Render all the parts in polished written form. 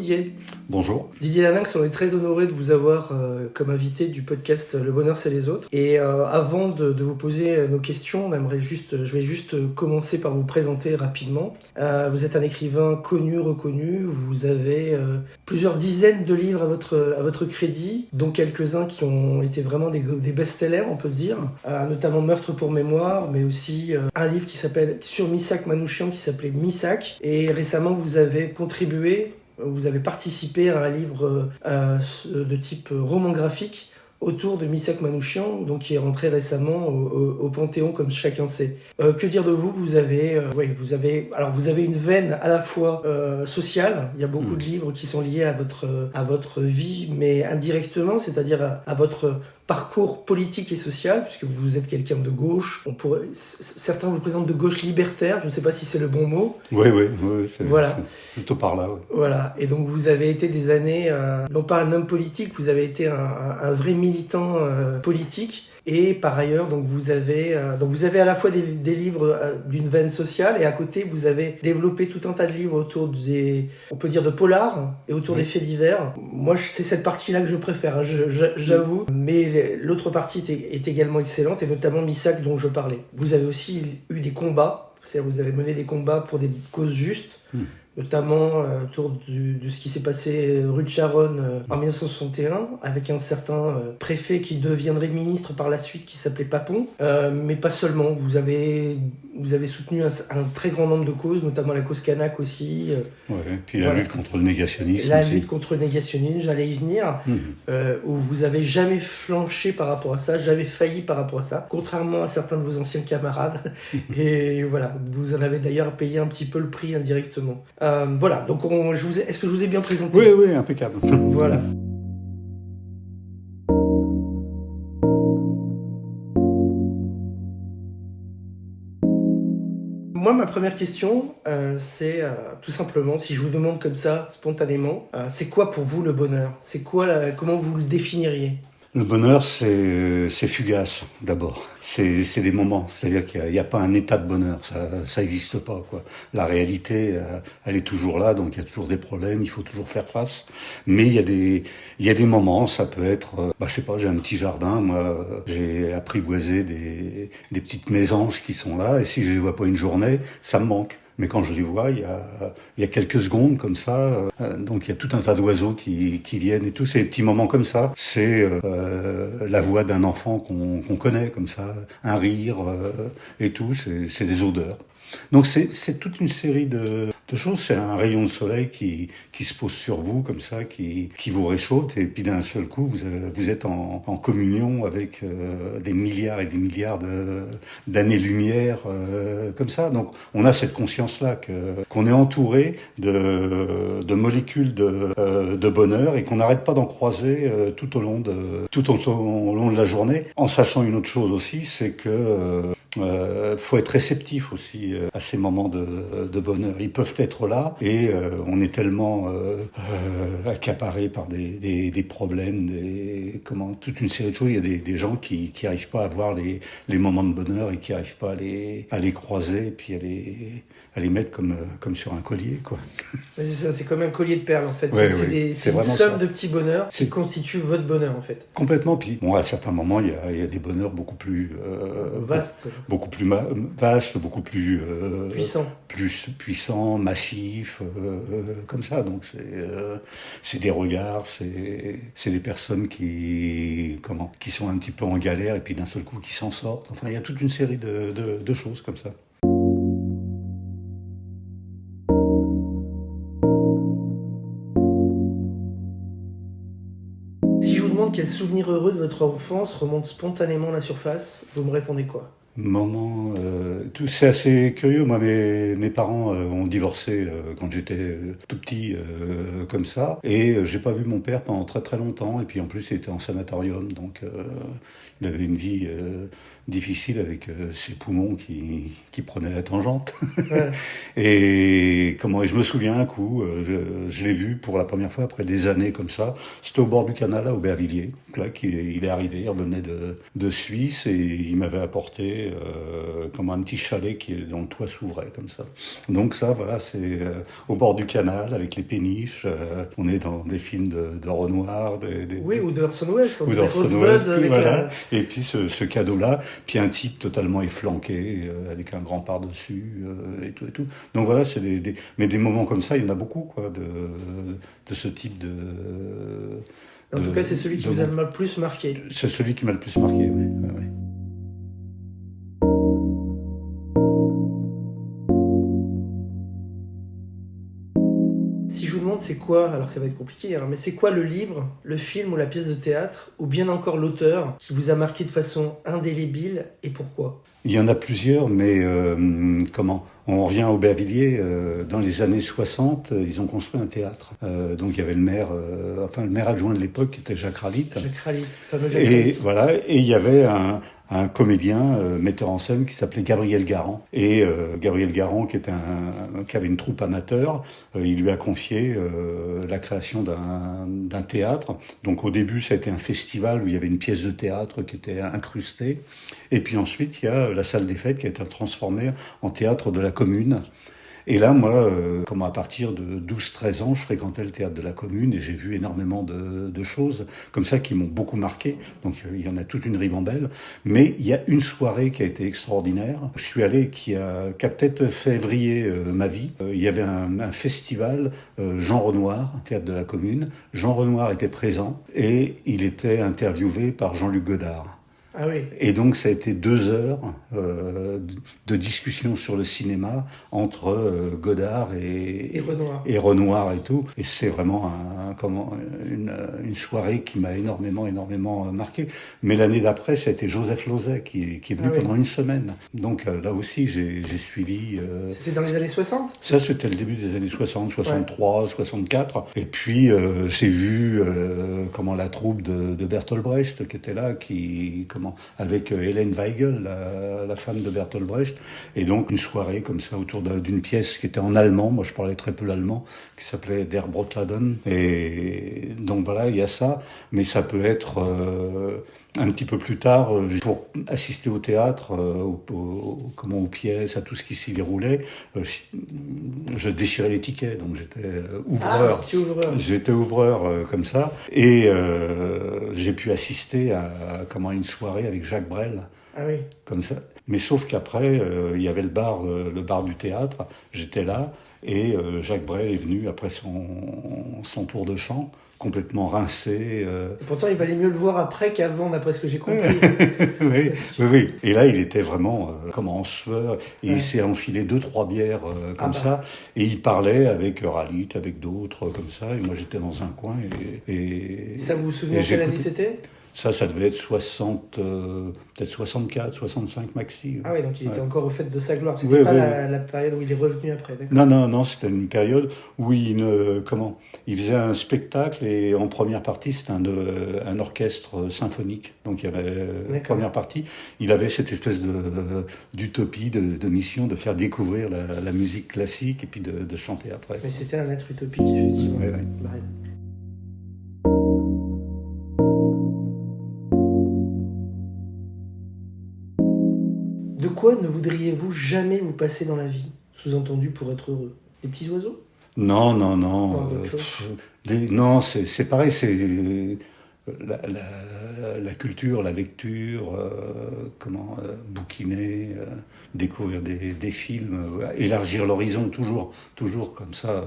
Didier. Bonjour. Didier Lanax, on est très honoré de vous avoir comme invité du podcast Le Bonheur c'est les autres. Et avant de vous poser nos questions, je vais juste commencer par vous présenter rapidement. Vous êtes un écrivain connu, reconnu. Vous avez plusieurs dizaines de livres à votre crédit, dont quelques-uns qui ont été vraiment des best-sellers, on peut le dire. Notamment Meurtre pour mémoire, mais aussi un livre qui s'appelle sur Missak Manouchian qui s'appelait Missak. Et récemment, vous avez participé à un livre de type roman graphique autour de Missak Manouchian, donc qui est rentré récemment au Panthéon, comme chacun sait. Que dire de vous ? Vous avez une veine à la fois sociale. Il y a beaucoup de livres qui sont liés à votre vie, mais indirectement, c'est-à-dire à votre parcours politique et social, puisque vous êtes quelqu'un de gauche. Certains vous présentent de gauche libertaire, je ne sais pas si c'est le bon mot. Oui, c'est plutôt par là. Oui. Voilà, et donc vous avez été des années, non pas un homme politique, vous avez été un vrai militant politique. Et par ailleurs, donc vous avez à la fois des livres d'une veine sociale, et à côté vous avez développé tout un tas de livres autour on peut dire de polar et autour des faits divers. Moi, c'est cette partie-là que je préfère, j'avoue. Mais l'autre partie est également excellente, et notamment Missak dont je parlais. Vous avez aussi eu des combats, c'est-à-dire vous avez mené des combats pour des causes justes. Notamment autour de ce qui s'est passé rue de Charonne en 1961, avec un certain préfet qui deviendrait ministre par la suite, qui s'appelait Papon. Mais pas seulement, vous avez soutenu un très grand nombre de causes, notamment la cause Kanak aussi. Puis la lutte contre le négationnisme. Lutte contre le négationnisme, j'allais y venir, où vous avez jamais flanché par rapport à ça, jamais failli par rapport à ça, contrairement à certains de vos anciens camarades. Et voilà, vous en avez d'ailleurs payé un petit peu le prix indirectement. Voilà, donc est-ce que je vous ai bien présenté ? Oui, impeccable. Voilà. Moi, ma première question, c'est tout simplement, si je vous demande comme ça, spontanément, c'est quoi pour vous le bonheur ? C'est quoi comment vous le définiriez ? Le bonheur, c'est fugace, d'abord. C'est des moments. C'est-à-dire qu'il n'y a pas un état de bonheur. Ça n'existe pas, quoi. La réalité, elle est toujours là, donc il y a toujours des problèmes, il faut toujours faire face. Mais il y a des moments, ça peut être, je sais pas, j'ai un petit jardin, moi, j'ai apprivoisé des petites mésanges qui sont là, et si je les vois pas une journée, ça me manque. Mais quand je les vois, il y a quelques secondes comme ça, donc il y a tout un tas d'oiseaux qui viennent et tout. Ces petits moments comme ça, c'est la voix d'un enfant qu'on connaît comme ça, un rire et tout. C'est des odeurs. Donc c'est toute une série de choses. C'est un rayon de soleil qui se pose sur vous comme ça, qui vous réchauffe, et puis d'un seul coup vous êtes en communion avec des milliards et des milliards d'années-lumière comme ça. Donc on a cette conscience-là qu'on est entouré de molécules de bonheur, et qu'on n'arrête pas d'en croiser tout au long de la journée, en sachant une autre chose aussi, c'est que faut être réceptif aussi à ces moments de bonheur. Ils peuvent être là, et on est tellement accaparé par des problèmes, toute une série de choses. Il y a des gens qui arrivent pas à voir les moments de bonheur, et qui arrivent pas à les croiser, et puis à les mettre comme sur un collier, quoi. C'est comme un collier de perles, en fait. C'est une somme de petits bonheurs qui constitue votre bonheur, en fait. Complètement. Puis à certains moments, il y a des bonheurs beaucoup plus vastes. Beaucoup plus vaste, beaucoup plus puissant, massif, comme ça. Donc c'est des regards, c'est des personnes qui sont un petit peu en galère, et puis d'un seul coup qui s'en sortent. Enfin, il y a toute une série de choses comme ça. Si je vous demande quel souvenir heureux de votre enfance remonte spontanément à la surface, vous me répondez quoi ? C'est assez curieux. Moi, mes parents ont divorcé quand j'étais tout petit, comme ça, et j'ai pas vu mon père pendant très très longtemps. Et puis en plus, il était en sanatorium, donc il avait une vie difficile avec ses poumons qui prenaient la tangente. Ouais. Et je me souviens un coup, je l'ai vu pour la première fois après des années comme ça. C'était au bord du canal, là, au Aubervilliers. Là, il est arrivé, il revenait de Suisse, et il m'avait apporté avait comme un petit chalet dont le toit s'ouvrait comme ça. Donc ça, voilà, c'est au bord du canal avec les péniches. On est dans des films de Renoir, oui, ou d'Orson Welles. Ou d'Orson Welles, voilà. Et puis ce cadeau-là, puis un type totalement efflanqué avec un grand par-dessus et tout et tout. Donc voilà, c'est mais des moments comme ça, il y en a beaucoup quoi, de ce type de. En tout cas, c'est celui qui vous a le plus marqué. C'est celui qui m'a le plus marqué, oui. Oui. Si je vous demande c'est quoi, alors ça va être compliqué, hein, mais c'est quoi le livre, le film ou la pièce de théâtre, ou bien encore l'auteur, qui vous a marqué de façon indélébile et pourquoi ? Il y en a plusieurs, mais comment ? On revient à Aubervilliers, dans les années 60, ils ont construit un théâtre. Donc il y avait le maire adjoint de l'époque qui était Jacques Ralite. Jacques Ralite, fameux Jacques Ralite. Et voilà, et il y avait un comédien, metteur en scène qui s'appelait Gabriel Garand. Et Gabriel Garand, qui avait une troupe amateur, il lui a confié la création d'un théâtre. Donc au début, ça a été un festival où il y avait une pièce de théâtre qui était incrustée. Et puis ensuite, il y a la salle des fêtes qui a été transformée en théâtre de la commune. Et là, moi, à partir de 12-13 ans, je fréquentais le théâtre de la commune et j'ai vu énormément de choses comme ça qui m'ont beaucoup marqué. Donc, il y en a toute une ribambelle. Mais il y a une soirée qui a été extraordinaire. Je suis allé, qui a peut-être fait vriller ma vie. Il y avait un festival Jean Renoir, théâtre de la commune. Jean Renoir était présent et il était interviewé par Jean-Luc Godard. Ah oui. Et donc ça a été 2 heures de discussion sur le cinéma entre Godard et Renoir et tout. Et c'est vraiment une soirée qui m'a énormément marqué. Mais l'année d'après, ça a été Joseph Losey qui est venu pendant une semaine. Donc là aussi, j'ai suivi... C'était dans les années 60 ? Ça, c'était le début des années 60, 63, 64. Et puis j'ai vu la troupe de Bertolt Brecht qui était là, avec Hélène Weigel, la femme de Bertolt Brecht, et donc une soirée comme ça autour d'une pièce qui était en allemand, moi je parlais très peu l'allemand, qui s'appelait Der Brotladen, et donc voilà, il y a ça, mais ça peut être un petit peu plus tard, pour assister au théâtre, aux pièces, à tout ce qui s'y déroulait, je déchirais les tickets, donc j'étais ouvreur. Ah, ouvreur. J'étais ouvreur comme ça, et j'ai pu assister à une soirée avec Jacques Brel. Ah oui. Comme ça. Mais sauf qu'après, il y avait le bar du théâtre, j'étais là, et Jacques Brel est venu après son tour de chant, complètement rincé. Et pourtant, il valait mieux le voir après qu'avant, d'après ce que j'ai compris. oui. Et là, il était vraiment en sueur. Et il s'est enfilé 2-3 bières ça. Et il parlait avec Ralite, avec d'autres comme ça. Et moi, j'étais dans un coin. Et ça, vous vous souvenez quelle année c'était ? Ça devait être peut-être 64, 65 maxi. Ah oui, donc il était encore au fait de sa gloire. C'était la période où il est revenu après, d'accord ? Non, c'était une période où il faisait un spectacle et en première partie, c'était un orchestre symphonique. Donc il y avait la première partie, il avait cette espèce d'utopie, de mission de faire découvrir la musique classique et puis de chanter après. Mais c'était un être utopique, effectivement. Oui. De quoi ne voudriez-vous jamais vous passer dans la vie ? Sous-entendu pour être heureux. Les petits oiseaux ? Non. Non, c'est pareil, c'est la culture, la lecture, bouquiner, découvrir des films, élargir l'horizon, toujours comme ça,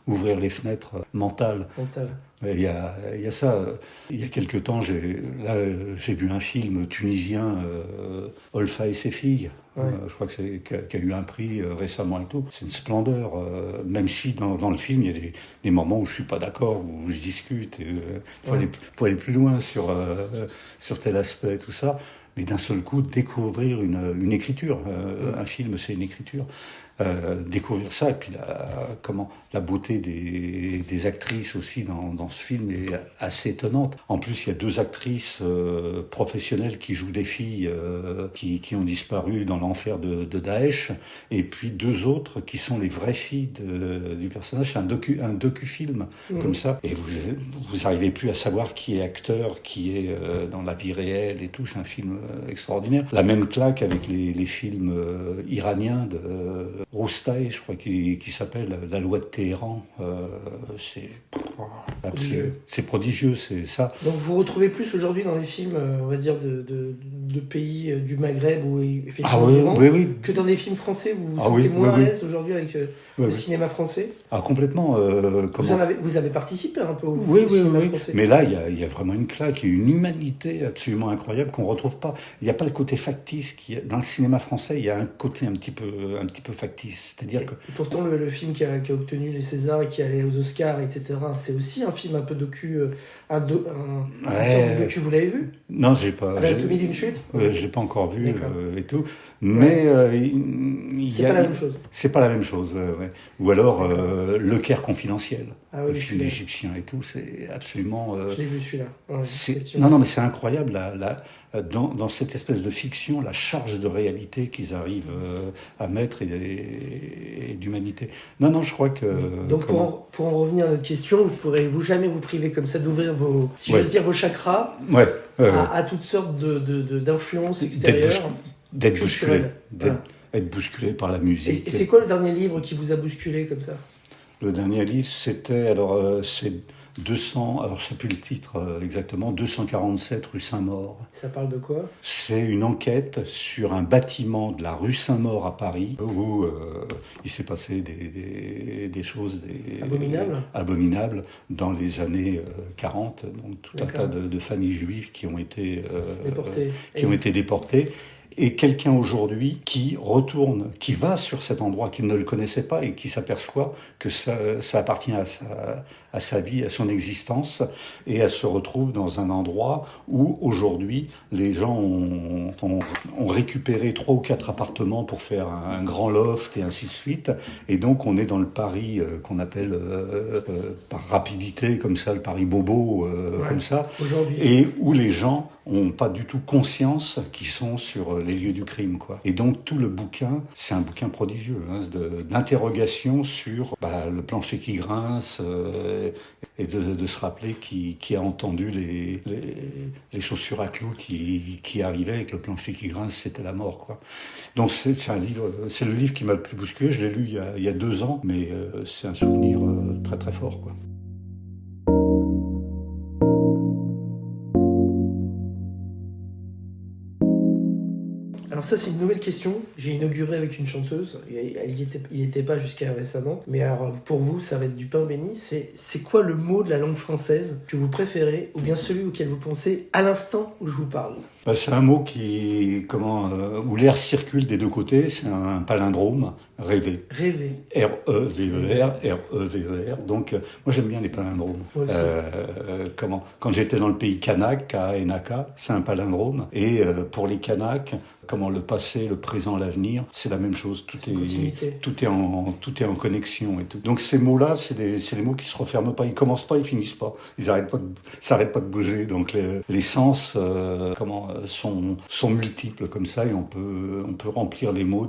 ouvrir les fenêtres mentales. Il y a ça. Il y a quelque temps, j'ai vu un film tunisien, Olfa et ses filles. Je crois que qui a eu un prix récemment et tout. C'est une splendeur. Même si dans le film, il y a des moments où je suis pas d'accord, où je discute. Faut aller plus loin sur tel aspect, tout ça. Mais d'un seul coup, découvrir une écriture. Un film, c'est une écriture. découvrir ça. Et puis la beauté des actrices aussi dans ce film est assez étonnante. En plus, il y a 2 actrices professionnelles qui jouent des filles qui ont disparu dans l'enfer de Daesh, et puis 2 autres qui sont les vraies filles du personnage. C'est un docu-film comme ça, et vous arrivez plus à savoir qui est acteur, qui est dans la vie réelle et tout. C'est un film extraordinaire. La même claque avec les films iraniens de Roustaï, je crois, qui s'appelle La loi de Téhéran. C'est prodigieux, c'est ça. Donc vous retrouvez plus aujourd'hui dans les films, on va dire, de pays du Maghreb ou effectivement oui. que dans des films français. Vous vous sentez moins à l'aise aujourd'hui avec le cinéma français? Complètement. Vous avez participé un peu au cinéma français. Mais là, il y a vraiment une claque, une humanité absolument incroyable qu'on retrouve pas. Il n'y a pas le côté factice dans le cinéma français. Il y a un côté un petit peu factice, c'est-à-dire que. Et pourtant, le film qui a obtenu les Césars et qui allait aux Oscars, etc. C'est aussi un film un peu docu, une sorte de docu. Vous l'avez vu? Non, j'ai pas. Anatomie d'une chute. Je l'ai pas encore vu et tout. Mais c'est pas la même chose. C'est pas la même chose. Ouais. Ou alors Le Caire confidentiel, le film égyptien et tout, c'est absolument. Je l'ai vu celui-là. Ouais, non, mais c'est incroyable dans cette espèce de fiction, la charge de réalité qu'ils arrivent à mettre et d'humanité. Non, je crois que. Donc pour en revenir à notre question, vous pourrez jamais vous priver comme ça d'ouvrir vos chakras à toutes sortes d'influences extérieures. D'être bousculé. Être bousculé par la musique. Et c'est quoi le dernier livre qui vous a bousculé comme ça? Le dernier livre, c'était, c'est 200, alors je ne sais plus le titre exactement, 247 rue Saint-Maur. Ça parle de quoi? C'est une enquête sur un bâtiment de la rue Saint-Maur à Paris où il s'est passé des choses abominables dans les années 40, donc tout un tas de familles juives qui ont été déportées. Et quelqu'un aujourd'hui qui va sur cet endroit qu'il ne le connaissait pas et qui s'aperçoit que ça appartient à sa vie, à son existence, et elle se retrouve dans un endroit où aujourd'hui les gens ont récupéré 3 ou 4 appartements pour faire un grand loft et ainsi de suite. Et donc on est dans le Paris qu'on appelle par rapidité comme ça, le Paris bobo comme ça, aujourd'hui. Et où les gens ont pas du tout conscience qu'ils sont sur les lieux du crime, quoi. Et donc tout le bouquin, c'est un bouquin prodigieux, d'interrogation sur le plancher qui grince et de se rappeler qui a entendu les chaussures à clous qui arrivaient avec le plancher qui grince, c'était la mort, quoi. Donc c'est le livre qui m'a le plus bousculé. Je l'ai lu il y a 2 ans, mais c'est un souvenir très très fort, quoi. Alors ça, c'est une nouvelle question. J'ai inauguré avec une chanteuse. Elle y était pas jusqu'à récemment. Mais alors, pour vous, ça va être du pain béni. C'est quoi le mot de la langue française que vous préférez, ou bien celui auquel vous pensez à l'instant où je vous parle? C'est un mot où l'air circule des 2 côtés. C'est un palindrome. Rêver. Rêver. R-E-V-E-R, R-E-V-E-R. Donc, moi, j'aime bien les palindromes. Quand j'étais dans le pays kanak, K-A-N-A-K, c'est un palindrome. Et pour les Kanaks, le passé, le présent, l'avenir, c'est la même chose. Tout est en connexion et tout. Donc ces mots-là, c'est les mots qui se referment pas. Ils commencent pas, ils finissent pas. Ça arrête pas de bouger. Donc les sens, sont multiples comme ça, et on peut remplir les mots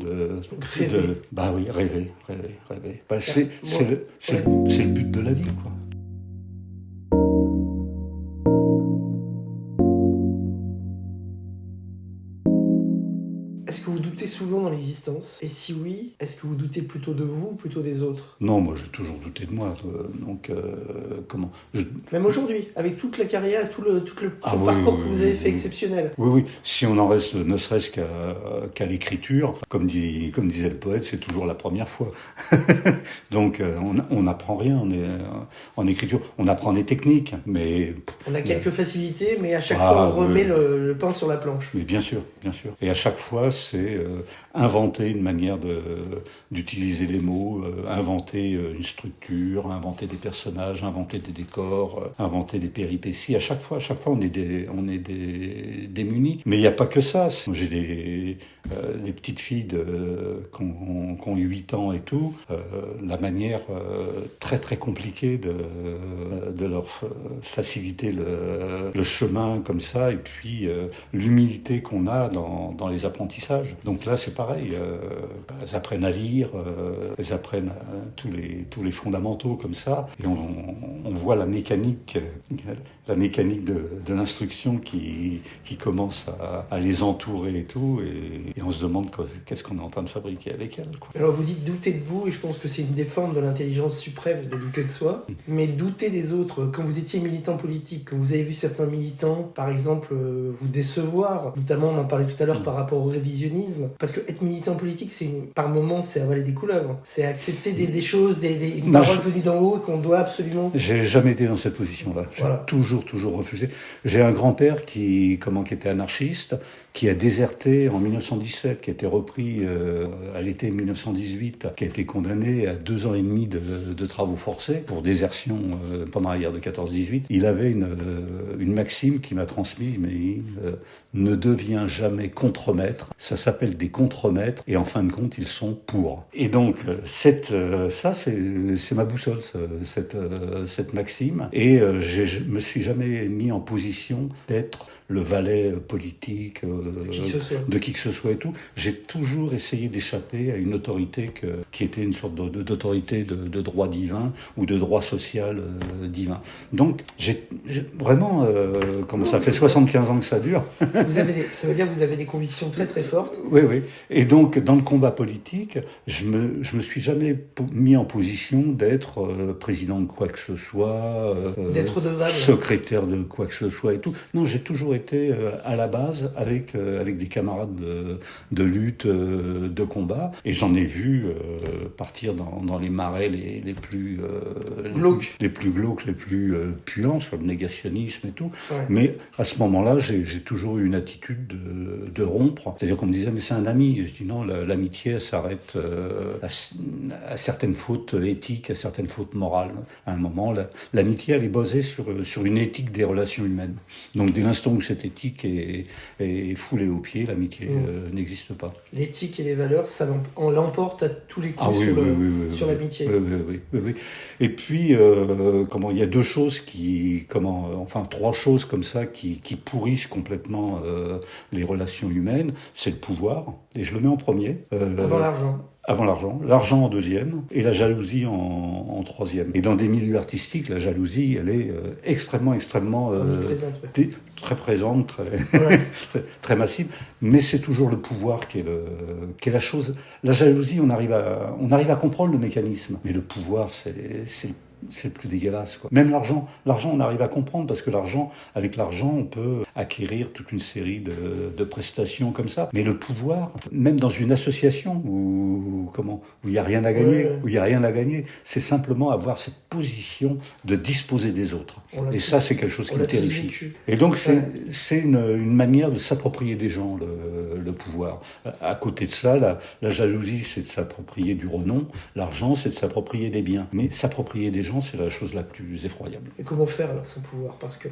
rêver. Rêver. C'est le but de la vie, quoi. Est-ce que vous doutez souvent dans l'existence? Et si oui, est-ce que vous doutez plutôt de vous ou plutôt des autres? Non, moi j'ai toujours douté de moi. Donc, Même aujourd'hui, avec toute la carrière, tout le parcours que vous avez fait exceptionnel. Oui. Si on en reste ne serait-ce qu'à l'écriture, comme disait le poète, c'est toujours la première fois. Donc on n'apprend rien en écriture. On apprend des techniques, mais... On a quelques facilités, mais à chaque fois on remet le pain sur la planche. Mais bien sûr. Et à chaque fois, c'est inventer une manière d'utiliser les mots, inventer une structure, inventer des personnages, inventer des décors, inventer des péripéties. À chaque fois, on est démunis. Mais il n'y a pas que ça. J'ai des petites filles qui ont 8 ans et tout. La manière très très compliquée de leur faciliter le chemin comme ça, et puis l'humilité qu'on a dans les apprentissages. Donc là, c'est pareil. Elles apprennent à lire, elles apprennent tous les fondamentaux comme ça, et on voit la mécanique de l'instruction qui commence à les entourer et tout, et on se demande qu'est-ce qu'on est en train de fabriquer avec elles, quoi. Alors vous dites douter de vous, et je pense que c'est une des formes de l'intelligence suprême de douter de soi, mais douter des autres. Quand vous étiez militant politique, quand vous avez vu certains militants, par exemple, vous décevoir, notamment on en parlait tout à l'heure par rapport au révisionnisme, parce que être militant politique, par moments, c'est avaler des couleuvres, c'est accepter des choses, une parole venue d'en haut qu'on doit absolument... J'ai jamais été dans cette position-là. J'ai toujours refusé. J'ai un grand-père qui était anarchiste, qui a déserté en 1917, qui a été repris à l'été 1918, qui a été condamné à 2 ans et demi de travaux forcés pour désertion pendant la guerre de 14-18. Il avait une maxime qui m'a transmise, mais ne deviens jamais contremaître. Ça s'appelle des contremaîtres, et en fin de compte, ils sont pour. Et donc, ça, c'est ma boussole, cette maxime. Et je me suis jamais mis en position d'être le valet politique de qui que ce soit et tout. J'ai toujours essayé d'échapper à une autorité qui était une sorte d'autorité de droit divin ou de droit social divin. Donc, j'ai vraiment, comme ça fait 75 ans que ça dure. Ça veut dire que vous avez des convictions très très fortes. Oui. Et donc, dans le combat politique, je me suis jamais mis en position d'être président de quoi que ce soit, d'être devable, secrétaire de quoi que ce soit et tout. Non, j'ai toujours été à la base avec des camarades de lutte, de combat, et j'en ai vu partir dans les marais les plus glauques, les plus puants sur le négationnisme et tout. Ouais. Mais à ce moment-là, j'ai toujours eu une attitude de rompre. C'est-à-dire qu'on me disait, mais c'est un ami. Et je dis non, l'amitié s'arrête à certaines fautes éthiques, à certaines fautes morales. À un moment, l'amitié, elle est basée sur une éthique des relations humaines. Donc dès l'instant où cette éthique est foulée aux pieds, l'amitié n'existe pas. L'éthique et les valeurs, on l'emporte à tous les coups sur l'amitié. Oui. Et puis, il y a 2 choses trois choses comme ça qui pourrissent complètement les relations humaines. C'est le pouvoir, et je le mets en premier. Avant l'argent en deuxième, et la jalousie en troisième. Et dans des milieux artistiques, la jalousie, elle est extrêmement très présente, très massive. Mais c'est toujours le pouvoir qui est la chose. La jalousie, on arrive à comprendre le mécanisme, mais le pouvoir, c'est le plus dégueulasse, quoi. Même l'argent, on arrive à comprendre, parce que avec l'argent, on peut acquérir toute une série de prestations comme ça. Mais le pouvoir, même dans une association où il y a rien à gagner, c'est simplement avoir cette position de disposer des autres. Et ça, c'est quelque chose qui me terrifie. Et donc, c'est une manière de s'approprier des gens, le pouvoir. À côté de ça, la jalousie, c'est de s'approprier du renom. L'argent, c'est de s'approprier des biens. Mais s'approprier des gens, c'est la chose la plus effroyable. Et comment faire alors sans pouvoir ? Parce que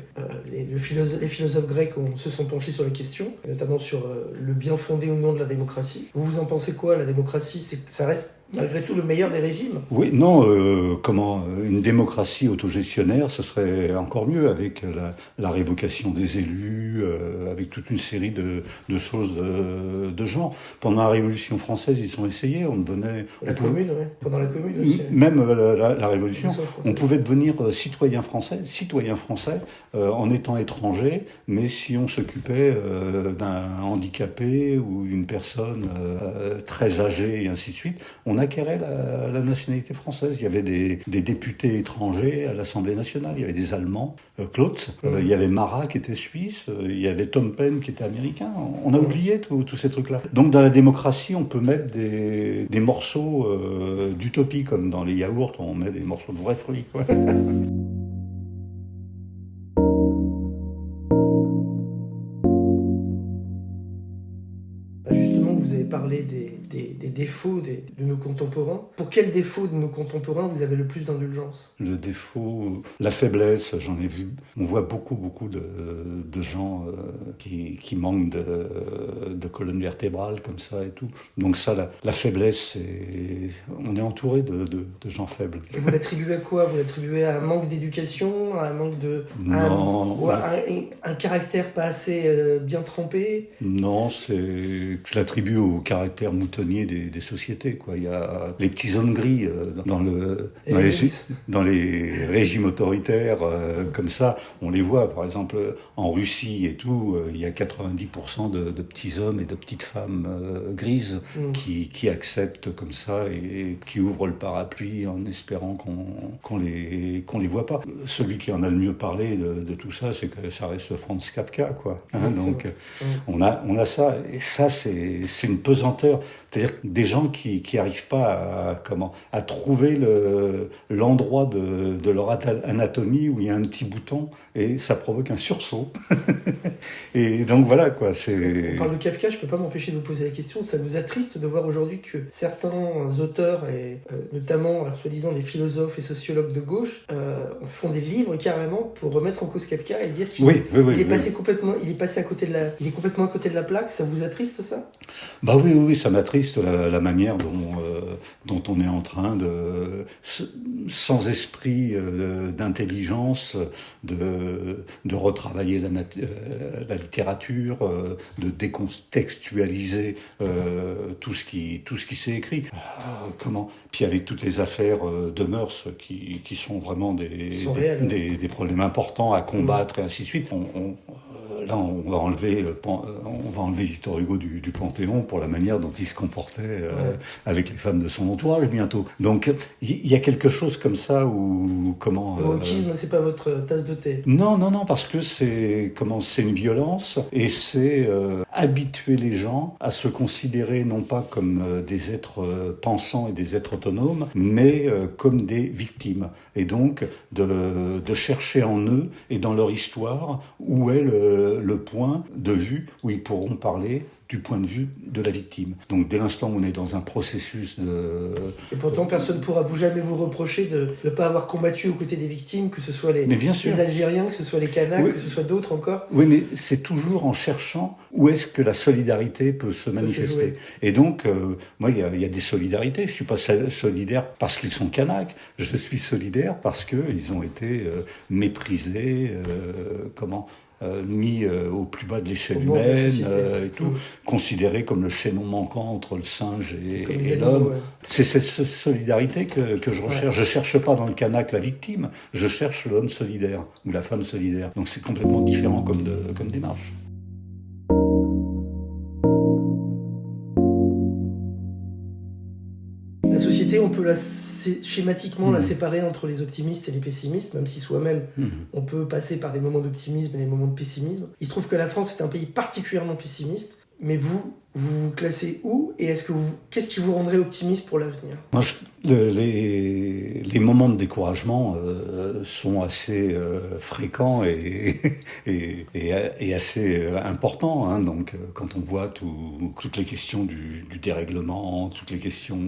les philosophes grecs se sont penchés sur la question, notamment sur le bien fondé ou non de la démocratie. Vous en pensez quoi ? La démocratie, ça reste malgré tout le meilleur des régimes ? Oui, non, une démocratie autogestionnaire, ce serait encore mieux, avec la révocation des élus, avec toute une série de choses de genre. Pendant la Révolution française, ils ont essayé, pendant la Commune aussi. Même la Révolution, on pouvait devenir citoyen français en étant étranger, mais si on s'occupait d'un handicapé ou d'une personne très âgée et ainsi de suite, on acquérait la nationalité française. Il y avait des députés étrangers à l'Assemblée nationale. Il y avait des Allemands, Klotz, il y avait Marat qui était suisse, il y avait Tom Paine qui était américain. On a oublié tous ces trucs-là. Donc dans la démocratie, on peut mettre des morceaux d'utopie, comme dans les yaourts, on met des morceaux de vrais fruits, quoi. avez parlé des défauts de nos contemporains. Pour quel défaut de nos contemporains vous avez le plus d'indulgence? Le défaut, la faiblesse, j'en ai vu. On voit beaucoup de gens qui manquent de colonne vertébrale comme ça et tout. Donc ça, la faiblesse, on est entouré de gens faibles. Et vous l'attribuez à quoi? Vous l'attribuez à un manque d'éducation, à un manque de... Non. Un caractère pas assez bien trempé? Non, je l'attribue au caractère moutonnier des sociétés, quoi. Il y a les petits hommes gris dans les régimes autoritaires comme ça. On les voit, par exemple, en Russie et tout, il y a 90% de petits hommes et de petites femmes grises qui acceptent comme ça et qui ouvrent le parapluie en espérant qu'on les voit pas. Celui qui en a le mieux parlé de tout ça, c'est que ça reste Franz Kafka, quoi. Donc on a ça, et ça c'est une pesanteur. C'est-à-dire des gens qui arrivent pas à trouver l'endroit de leur anatomie où il y a un petit bouton et ça provoque un sursaut. Et donc voilà, quoi. On parle de Kafka, je peux pas m'empêcher de vous poser la question. Ça vous attriste de voir aujourd'hui que certains auteurs, et notamment soi-disant des philosophes et sociologues de gauche, font des livres carrément pour remettre en cause Kafka et dire qu'il est passé complètement, il est complètement à côté de la plaque. Ça vous attriste, ça? Bah oui, ça m'attriste la manière dont on est en train sans esprit d'intelligence, de retravailler la littérature, de décontextualiser tout ce qui s'est écrit. Puis avec toutes les affaires de mœurs qui sont vraiment des problèmes importants à combattre et ainsi de suite. Là, on va enlever Victor Hugo du Panthéon pour la manière dont il se comportait avec les femmes de son entourage bientôt. Donc, il y a quelque chose comme ça où Le wokisme, c'est pas votre tasse de thé? Non, parce que c'est une violence et c'est habituer les gens à se considérer non pas comme des êtres pensants et des êtres autonomes, mais comme des victimes. Et donc, de chercher en eux et dans leur histoire où est le point de vue où ils pourront parler du point de vue de la victime. Donc dès l'instant où on est dans un processus de... Et pourtant personne ne pourra jamais vous reprocher de ne pas avoir combattu aux côtés des victimes, que ce soit les Algériens, que ce soit les Kanaks, que ce soit d'autres encore. Oui, mais c'est toujours en cherchant où est-ce que la solidarité peut se manifester. Et donc, moi, il y a des solidarités. Je suis pas solidaire parce qu'ils sont Kanaks. Je suis solidaire parce qu'ils ont été méprisés, mis au plus bas de l'échelle humaine et tout, considéré comme le chaînon manquant entre le singe et l'homme. Ouais. C'est cette solidarité que je recherche. Je cherche pas dans le Kanak la victime, je cherche l'homme solidaire ou la femme solidaire. Donc c'est complètement différent comme démarche. La société, on peut schématiquement la séparer entre les optimistes et les pessimistes, même si soi-même on peut passer par des moments d'optimisme et des moments de pessimisme. Il se trouve que la France est un pays particulièrement pessimiste, mais vous vous classez où et qu'est-ce qui vous rendrait optimiste pour l'avenir? Moi, les moments de découragement sont assez fréquents et assez importants. Hein. Donc, quand on voit toutes les questions du dérèglement, toutes les questions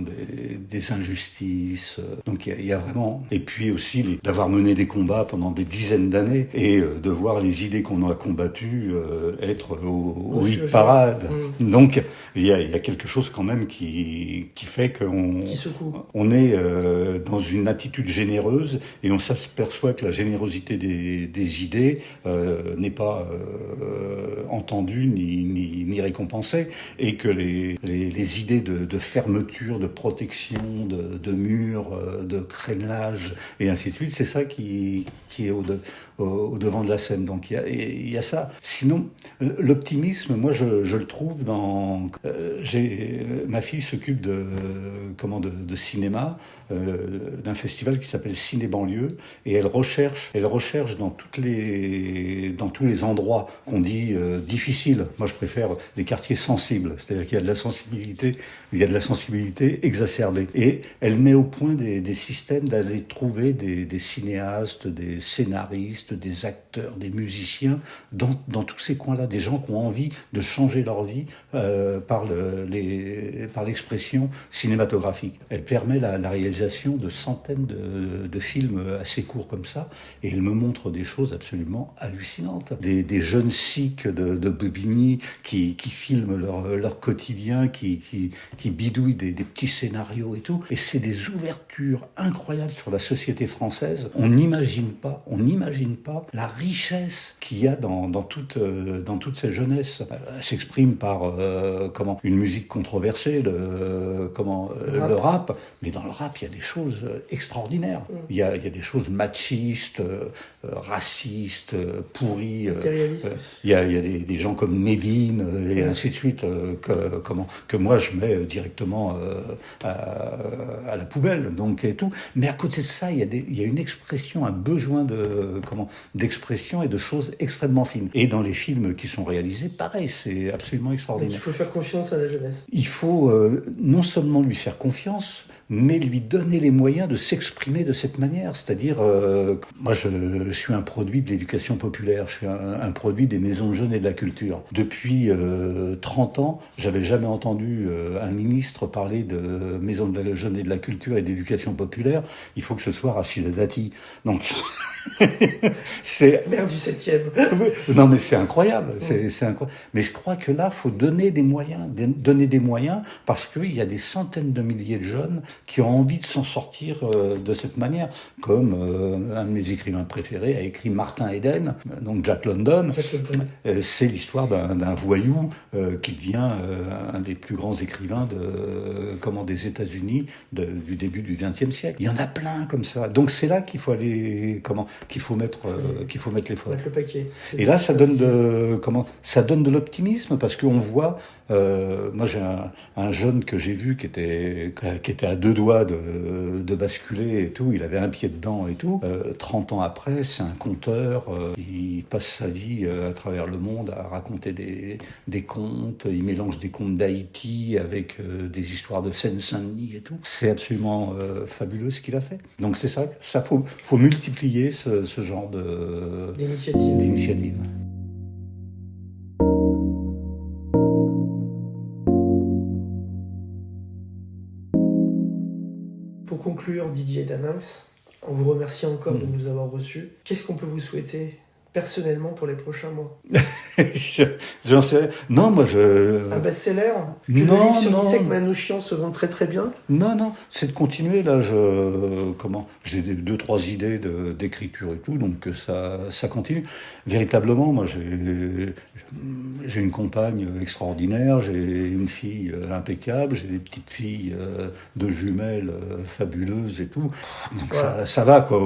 des injustices, donc il y a vraiment... Et puis aussi d'avoir mené des combats pendant des dizaines d'années et de voir les idées qu'on a combattues être au hit parade. Donc, il y a quelque chose quand même qui fait qu'on est dans une attitude généreuse et on s'aperçoit que la générosité des idées n'est pas entendue ni récompensée et que les idées de fermeture, de protection, de murs, de crénelage et ainsi de suite, c'est ça qui est au devant de la scène. Donc il y a ça. Sinon, l'optimisme, moi je le trouve dans... ma fille s'occupe de cinéma, d'un festival qui s'appelle Ciné Banlieue, et elle recherche dans tous les endroits qu'on dit difficiles. Moi, je préfère les quartiers sensibles, c'est-à-dire qu'il y a de la sensibilité exacerbée. Et elle met au point des systèmes d'aller trouver des cinéastes, des scénaristes, des acteurs, des musiciens dans tous ces coins-là, des gens qui ont envie de changer leur vie par l'expression cinématographique. Elle permet la réalisation de centaines de films assez courts comme ça, et elle me montre des choses absolument hallucinantes. Des jeunes sikhs de Bobigny qui filment leur quotidien, qui bidouillent des petits scénarios et tout. Et c'est des ouvertures incroyables sur la société française. On n'imagine pas la richesse qu'il y a dans toute cette jeunesse. Elle s'exprime par une musique controversée, le rap. Mais dans le rap, il y a des choses extraordinaires. Il y a des choses machistes, racistes, pourries. Il y a des gens comme Méline et ainsi de suite que moi je mets directement à la poubelle, donc et tout. Mais à côté de ça, il y a une expression, un besoin d'expression et de choses extrêmement fines. Et dans les films qui sont réalisés, pareil, c'est absolument extraordinaire. Donc il faut faire confiance à la jeunesse. Il faut non seulement lui faire confiance, mais lui donner les moyens de s'exprimer de cette manière. C'est-à-dire, moi je suis un produit de l'éducation populaire, je suis un produit des maisons de jeunes et de la culture. Depuis 30 ans, j'avais jamais entendu un ministre parler de maisons de jeunes et de la culture et d'éducation populaire. Il faut que ce soit Rachida Dati. Donc, c'est... Mère du 7e. Non mais c'est incroyable, c'est incroyable. Mais je crois que là, faut donner des moyens, parce qu'il y a des centaines de milliers de jeunes qui ont envie de s'en sortir de cette manière, comme un de mes écrivains préférés a écrit Martin Eden, donc Jack London. C'est l'histoire d'un voyou qui devient un des plus grands écrivains des États-Unis du début du XXe siècle. Il y en a plein comme ça. Donc c'est là qu'il faut aller, qu'il faut mettre l'effort. Mettre le paquet. Et là, ça donne de l'optimisme, parce qu'on voit. Moi, j'ai un jeune que j'ai vu qui était à 2 doigts de basculer et tout. Il avait un pied dedans et tout. 30 ans après, c'est un conteur. Il passe sa vie à travers le monde à raconter des contes. Il mélange des contes d'Haïti avec des histoires de Seine-Saint-Denis et tout. C'est absolument fabuleux ce qu'il a fait. Donc c'est ça. Faut multiplier ce genre d'initiative. Pour conclure, Didier Daninx, on vous remercie encore de nous avoir reçus. Qu'est-ce qu'on peut vous souhaiter personnellement pour les prochains mois? J'en sais. Non, moi un best-seller? Le livre sur Issek Manouchian se vend très très bien? Non, c'est de continuer. Là, j'ai 2-3 idées d'écriture et tout, donc ça continue. Véritablement, moi, j'ai une compagne extraordinaire, j'ai une fille impeccable, j'ai des petites filles de jumelles fabuleuses et tout. Donc voilà. ça va quoi.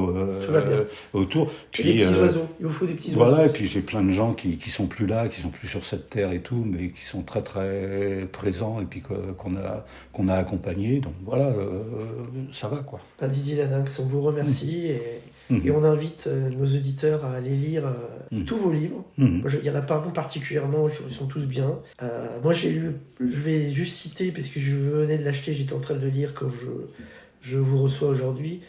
Tout va bien. Autour. Puis des petits oiseaux. Il vous faut des petits oiseaux. Voilà, et puis j'ai plein de gens qui sont plus là, qui sont plus sur cette terre et tout, mais qui sont très très présents et puis qu'on a accompagnés. Donc voilà, ça va quoi. Didier Daninx, on vous remercie et on invite nos auditeurs à aller lire tous vos livres. Il y en a pas un particulièrement, ils sont tous bien. Moi je vais juste citer, parce que je venais de l'acheter, j'étais en train de le lire quand je vous reçois aujourd'hui,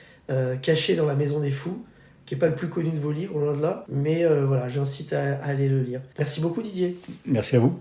Caché dans la maison des fous, qui n'est pas le plus connu de vos livres, loin de là, mais voilà, j'incite à aller le lire. Merci beaucoup Didier. Merci à vous.